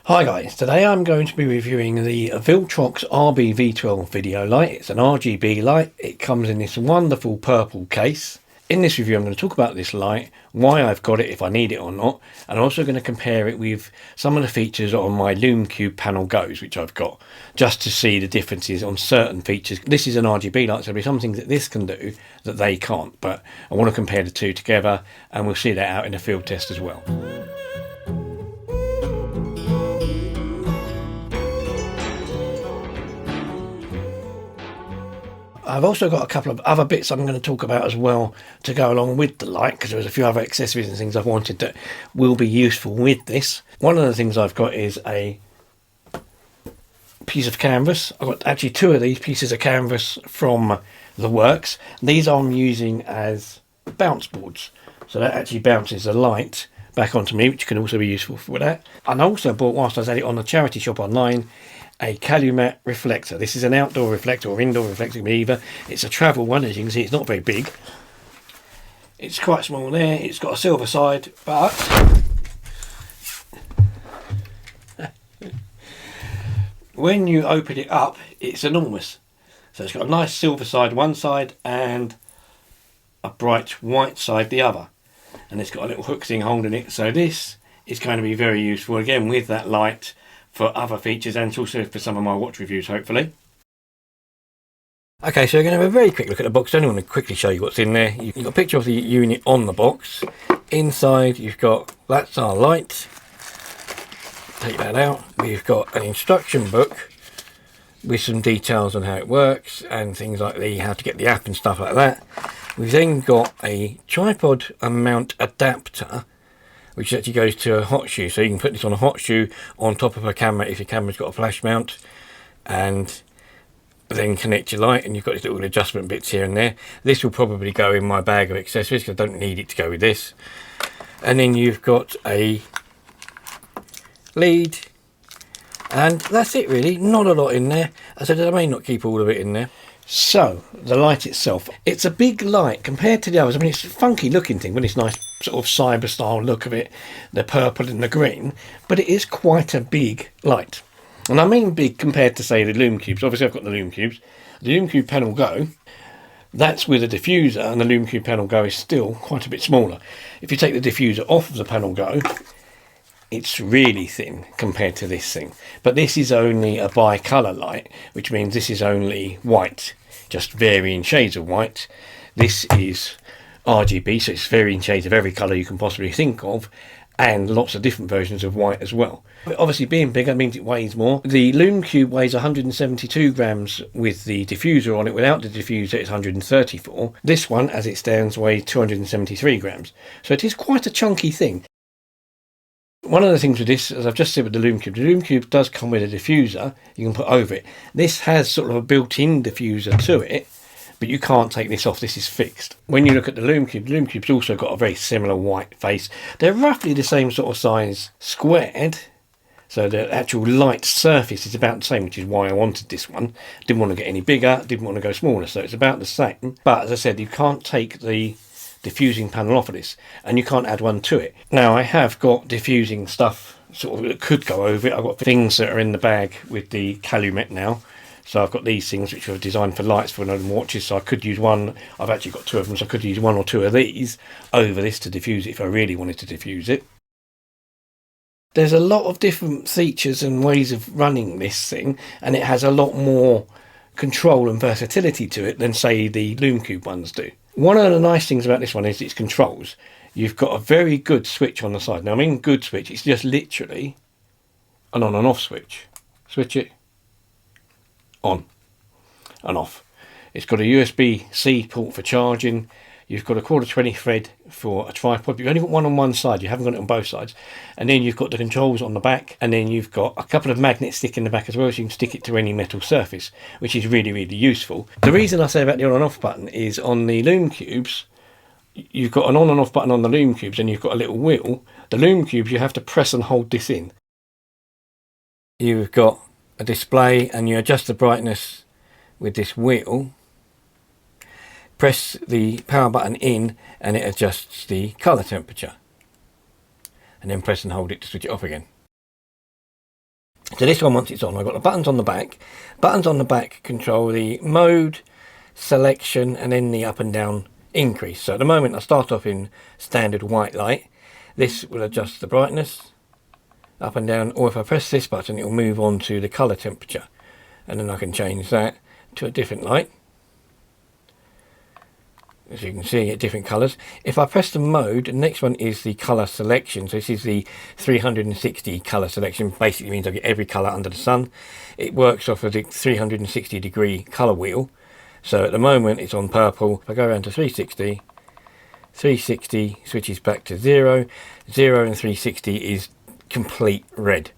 Hi guys, today I'm going to be reviewing the Viltrox RB-V12 video light. It's an RGB light. It comes in this wonderful purple case. In this review I'm going to talk about this light, why I've got it, if I need it or not, and I'm also going to compare it with some of the features on my Lume Cube Panel Go's which I've got, just to see the differences on certain features. This is an RGB light, so there'll be some things that this can do that they can't, but I want to compare the two together and we'll see that out in a field test as well. I've also got a couple of other bits I'm going to talk about as well to go along with the light, because there's a few other accessories and things I've wanted that will be useful with this. One of the things I've got is a piece of canvas. I've got actually two of these pieces of canvas from the works. These I'm using as bounce boards, so that actually bounces the light back onto me, which can also be useful for that. And I also bought, whilst I was at it on the charity shop online, a Calumet reflector. This is an outdoor reflector or indoor reflector, either. It's a travel one, as you can see. It's not very big. It's quite small there. It's got a silver side, but when you open it up, it's enormous. So it's got a nice silver side one side and a bright white side the other. And it's got a little hook thing holding it. So this is going to be very useful, again, with that light, for other features and also for some of my watch reviews, hopefully. Okay, so we're going to have a very quick look at the box. I only want to quickly show you what's in there. You've got a picture of the unit on the box. Inside you've got, that's our light. Take that out. We've got an instruction book with some details on how it works and things like how to get the app and stuff like that. We've then got a tripod mount adapter, which actually goes to a hot shoe, so you can put this on a hot shoe on top of a camera if your camera's got a flash mount, and then connect your light, and you've got these little adjustment bits here and there. This will probably go in my bag of accessories because I don't need it to go with this. And then you've got a lead, and that's it really. Not a lot in there. As I said, I may not keep all of it in there. So, the light itself, it's a big light compared to the others. I mean, it's a funky looking thing with this nice sort of cyber style look of it, the purple and the green, but it is quite a big light. And I mean big compared to, say, the Lume Cubes. Obviously I've got the Lume Cubes. The Lume Cube Panel Go, that's with a diffuser, and the Lume Cube Panel Go is still quite a bit smaller. If you take the diffuser off of the Panel Go, it's really thin compared to this thing. But this is only a bi-colour light, which means this is only white, just varying shades of white. This is RGB, so it's varying shades of every colour you can possibly think of, and lots of different versions of white as well. But obviously being bigger means it weighs more. The Lume Cube weighs 172 grams with the diffuser on it. Without the diffuser it's 134. This one, as it stands, weighs 273 grams. So it is quite a chunky thing. One of the things with this, as I've just said with the Lume Cube does come with a diffuser you can put over it. This has sort of a built-in diffuser to it, but you can't take this off. This is fixed. When you look at the Lume Cube's also got a very similar white face. They're roughly the same sort of size squared, so the actual light surface is about the same, which is why I wanted this one. Didn't want to get any bigger, didn't want to go smaller, so it's about the same. But as I said, you can't take the diffusing panel off of this, and you can't add one to it. Now I have got diffusing stuff sort of that could go over it. I've got things that are in the bag with the Calumet now. So I've got these things which are designed for lights for NomNom watches, so I could use one. I've actually got two of them, so I could use one or two of these over this to diffuse it if I really wanted to diffuse it. There's a lot of different features and ways of running this thing, and it has a lot more control and versatility to it than, say, the Lume Cube ones do. One of the nice things about this one is its controls. You've got a very good switch on the side. Now I mean good switch, it's just literally an on and off switch. Switch it, on and off. It's got a USB-C port for charging. You've got a 1/4-20 thread for a tripod. You've only got one on one side, you haven't got it on both sides. And then you've got the controls on the back, and then you've got a couple of magnets sticking in the back as well, so you can stick it to any metal surface, which is really, really useful. The reason I say about the on and off button is on the Lume Cubes, you've got an on and off button on the Lume Cubes, and you've got a little wheel. The Lume Cubes, you have to press and hold this in. You've got a display, and you adjust the brightness with this wheel. Press the power button in and it adjusts the colour temperature, and then press and hold it to switch it off again. So this one, once it's on, I've got the buttons on the back. Buttons on the back control the mode, selection, and then the up and down increase. So at the moment I start off in standard white light. This will adjust the brightness up and down, or if I press this button it will move on to the colour temperature, and then I can change that to a different light. As you can see, at different colours. If I press the mode, the next one is the colour selection. So this is the 360 colour selection. Basically means I get every colour under the sun. It works off of the 360 degree colour wheel. So at the moment it's on purple. If I go around to 360, 360 switches back to 0. 0 and 360 is complete red.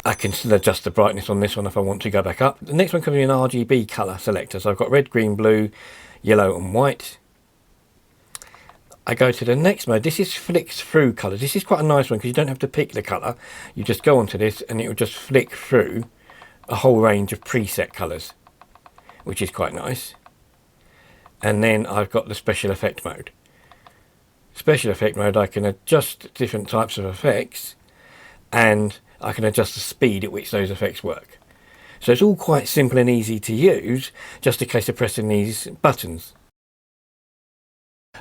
I can still adjust the brightness on this one if I want to go back up. The next one comes in an RGB colour selector. So I've got red, green, blue, yellow and white. I go to the next mode. This is flicks through colours. This is quite a nice one because you don't have to pick the colour. You just go onto this and it will just flick through a whole range of preset colours, which is quite nice. And then I've got the special effect mode. Special effect mode, I can adjust different types of effects and I can adjust the speed at which those effects work. So it's all quite simple and easy to use, just a case of pressing these buttons.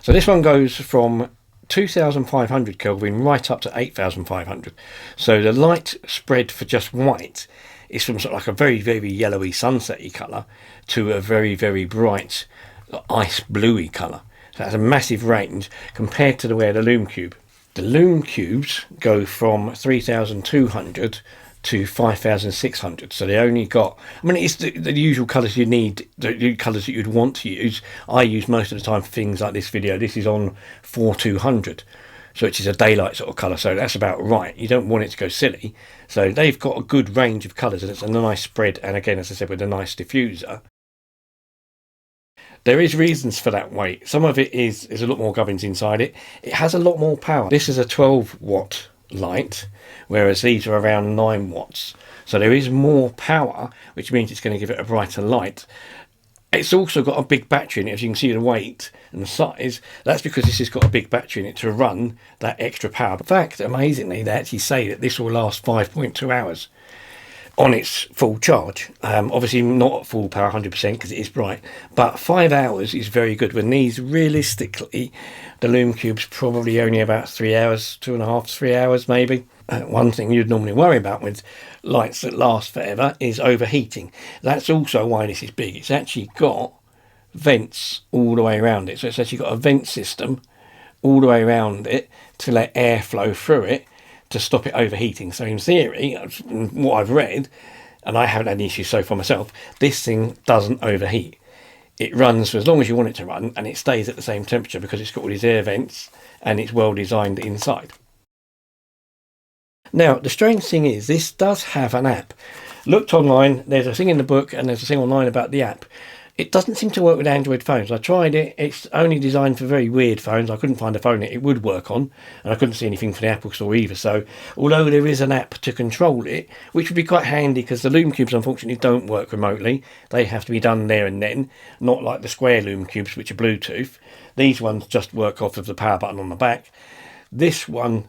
So this one goes from 2500 Kelvin right up to 8500. So the light spread for just white is from sort of like a very, very yellowy sunsetty colour to a very, very bright ice bluey colour. So that's a massive range compared to the way of the lume cube. The lume cubes go from 3200 to 5600, so they only got, I mean, it's the usual colours you need, the colours that you'd want to use. I use most of the time for things like this video. This is on 4200, so which is a daylight sort of colour, so that's about right. You don't want it to go silly, so they've got a good range of colours and it's a nice spread, and again, as I said, with a nice diffuser. There is reasons for that weight. Some of it is a lot more gubbins inside it. It has a lot more power. This is a 12 watt light, whereas these are around 9 watts. So there is more power, which means it's going to give it a brighter light. It's also got a big battery in it. As you can see the weight and the size, that's because this has got a big battery in it to run that extra power. In fact, amazingly, they actually say that this will last 5.2 hours on its full charge. Obviously not at full power 100% because it is bright, but 5 hours is very good. When these, realistically, the lume cube's probably only about 3 hours, 2.5 to 3 hours maybe. One thing you'd normally worry about with lights that last forever is overheating. That's also why this is big. It's actually got vents all the way around it. So it's actually got a vent system all the way around it to let air flow through it to stop it overheating. So in theory, what I've read, and I haven't had any issues so far myself, this thing doesn't overheat. It runs for as long as you want it to run, and it stays at the same temperature because it's got all these air vents and it's well designed inside. Now, the strange thing is, this does have an app. Looked online, there's a thing in the book and there's a thing online about the app. It doesn't seem to work with Android phones. I tried it. It's only designed for very weird phones. I couldn't find a phone it would work on, and I couldn't see anything for the Apple Store either. So, although there is an app to control it, which would be quite handy because the lume cubes unfortunately don't work remotely. They have to be done there and then, not like the square lume cubes which are Bluetooth. These ones just work off of the power button on the back. This one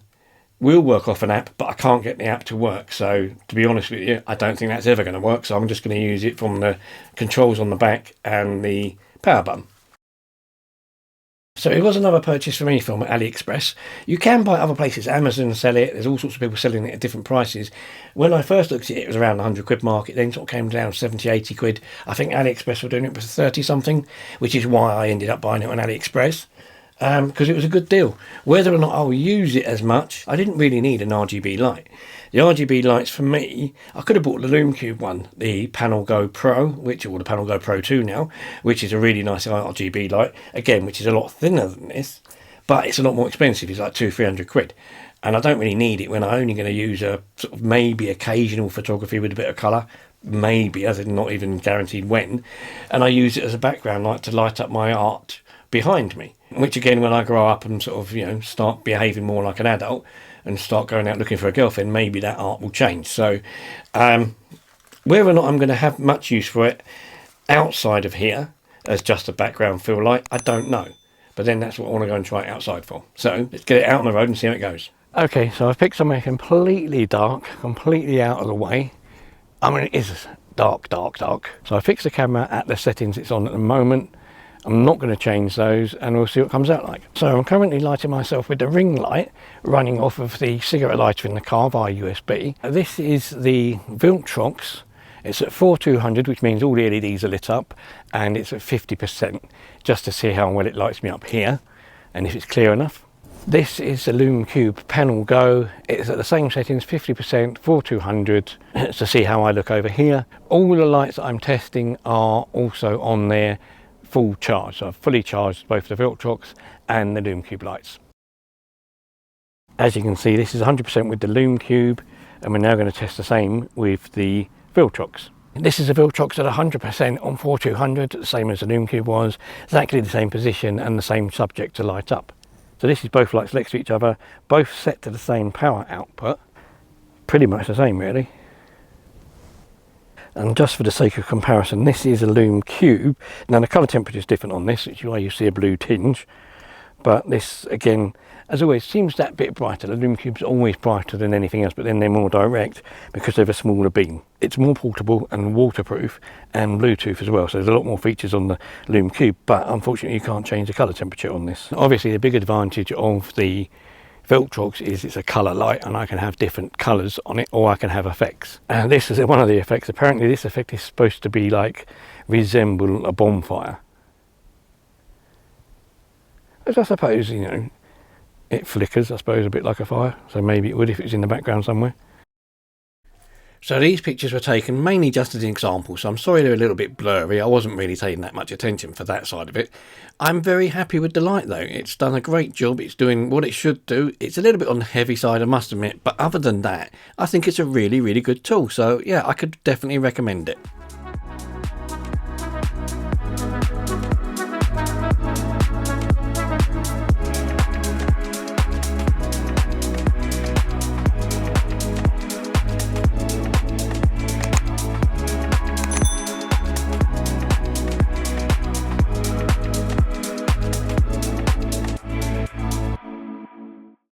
will work off an app, but I can't get the app to work. So to be honest with you, I don't think that's ever going to work. So I'm just going to use it from the controls on the back and the power button. So it was another purchase for me from AliExpress. You can buy other places. Amazon sell it. There's all sorts of people selling it at different prices. When I first looked at it, it was around the 100 quid mark. It then sort of came down 70, 80 quid. I think AliExpress were doing it for 30 something, which is why I ended up buying it on AliExpress. Because it was a good deal. Whether or not I'll use it as much, I didn't really need an RGB light. The RGB lights for me, I could have bought the lume cube one, the Panel Go Pro, or the Panel Go Pro 2 now, which is a really nice RGB light, again, which is a lot thinner than this, but it's a lot more expensive. It's like 200-300 quid. And I don't really need it when I'm only going to use a sort of maybe occasional photography with a bit of colour, maybe, as in not even guaranteed when, and I use it as a background light to light up my art behind me, which again, when I grow up and sort of, start behaving more like an adult and start going out looking for a girlfriend, maybe that art will change. So whether or not I'm going to have much use for it outside of here as just a background fill light, I don't know. But then that's what I want to go and try it outside for. So let's get it out on the road and see how it goes. Okay, so I've picked somewhere completely dark, completely out of the way. I mean, it is dark, dark, dark. So I fixed the camera at the settings it's on at the moment. I'm not going to change those, and we'll see what comes out like. So I'm currently lighting myself with the ring light running off of the cigarette lighter in the car via USB. This is the Viltrox. It's at 4200, which means all the LEDs are lit up, and it's at 50%, just to see how well it lights me up here and if it's clear enough. This is the Lume Cube Panel Go. It's at the same settings, 50%, 4200, to see how I look over here. All the lights that I'm testing are also on there full charge. So I've fully charged both the Viltrox and the Lume Cube lights. As you can see, this is 100% with the Lume Cube, and we're now going to test the same with the Viltrox. This is a Viltrox at 100% on 4200, the same as the Lume Cube was, exactly the same position and the same subject to light up. So this is both lights next to each other, both set to the same power output, pretty much the same really. And just for the sake of comparison, this is a Lume Cube. Now the colour temperature is different on this, which is why you see a blue tinge. But this, again, as always, seems that bit brighter. The Lume Cube's always brighter than anything else, but then they're more direct because they're a smaller beam. It's more portable and waterproof and Bluetooth as well, so there's a lot more features on the Lume Cube, but unfortunately you can't change the colour temperature on this. Obviously the big advantage of the Viltrox is it's a colour light, and I can have different colours on it, or I can have effects. And this is one of the effects. Apparently this effect is supposed to be like resemble a bonfire. As I suppose, you know, it flickers, I suppose, a bit like a fire, so maybe it would if it was in the background somewhere. So these pictures were taken mainly just as an example, so I'm sorry they're a little bit blurry. I wasn't really taking that much attention for that side of it. I'm very happy with the light though. It's done a great job. It's doing what it should do. It's a little bit on the heavy side, I must admit, but other than that, I think it's a really, really good tool. So yeah, I could definitely recommend it.